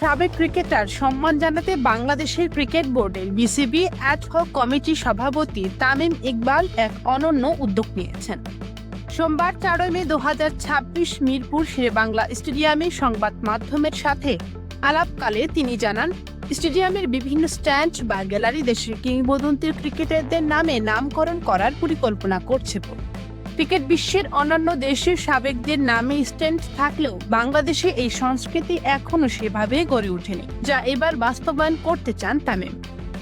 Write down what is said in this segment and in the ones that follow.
সাবেক ক্রিকেটার সম্মান জানাতে বাংলাদেশের ক্রিকেট বোর্ডের বিসিবি অ্যাডহক কমিটির সভাপতি তামিম ইকবাল এক অনন্য উদ্যোগ নিয়েছেন। সোমবার 4 মে 2026 মিরপুর শেরেবাংলা স্টেডিয়ামে সংবাদ মাধ্যমের সাথে আলাপকালে তিনি জানান, স্টেডিয়ামের বিভিন্ন স্ট্যান্ড বা গ্যালারি দেশের কিংবদন্তি ক্রিকেটারদের নামে নামকরণ করার পরিকল্পনা করছে। ক্রিকেট বিশ্বের অন্যান্য দেশের সাবেকদের নামে স্ট্যান্ড থাকলেও বাংলাদেশে এই সংস্কৃতি এখনো সেভাবে গড়ে ওঠেনি, যা এবার বাস্তবায়ন করতে চান তামিম।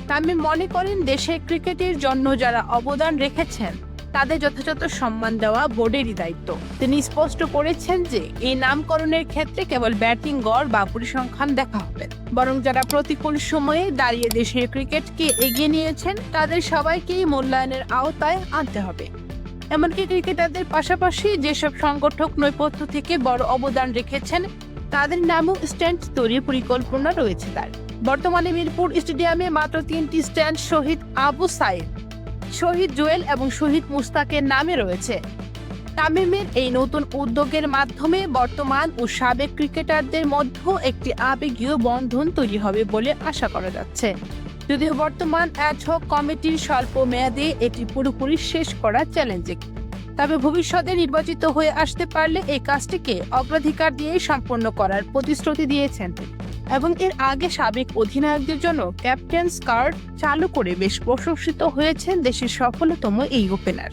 তামিম মনে করেন, দেশের ক্রিকেটের জন্য যারা অবদান রেখেছেন তাদের যথাযথ সম্মান দেওয়া বোর্ডেরই দায়িত্ব। তিনি স্পষ্ট করেছেন যে এই নামকরণের ক্ষেত্রে কেবল ব্যাটিং গড় বা পরিসংখ্যান দেখা হবে, বরং যারা প্রতিকূল সময়ে দাঁড়িয়ে দেশের ক্রিকেটকে এগিয়ে নিয়েছেন তাদের সবাইকেই মূল্যায়নের আওতায় আনতে হবে। এমনকি ক্রিকেটারদের পাশাপাশি যেসব সংগঠক নেপথ্য থেকে বড় অবদান রেখেছেন তাদের নামও স্ট্যান্ড তৈরির পরিকল্পনা রয়েছে তার। বর্তমানে মিরপুর স্টেডিয়ামে মাত্র 3টি স্ট্যান্ড শহীদ আবু সাইদ, শহীদ জুয়েল এবং শহীদ মুস্তাকের নামে রয়েছে। তামিমের এই নতুন উদ্যোগের মাধ্যমে বর্তমান ও সাবেক ক্রিকেটারদের মধ্যে একটি আবেগীয় বন্ধন তৈরি হবে বলে আশা করা যাচ্ছে। যদিও বর্তমান অ্যাডহক কমিটির স্বল্প মেয়াদে এটি পুরোপুরি শেষ করা চ্যালেঞ্জিং, তবে ভবিষ্যতে নির্বাচিত হয়ে আসতে পারলে এই কাজটিকে অগ্রাধিকার দিয়ে সম্পন্ন করার প্রতিশ্রুতি দিয়েছেন এবং এর আগে সাবেক অধিনায়কদের জন্য ক্যাপ্টেন্স কার্ড চালু করে বেশ প্রশংসিত হয়েছেন দেশের সফলতম এই ওপেনার।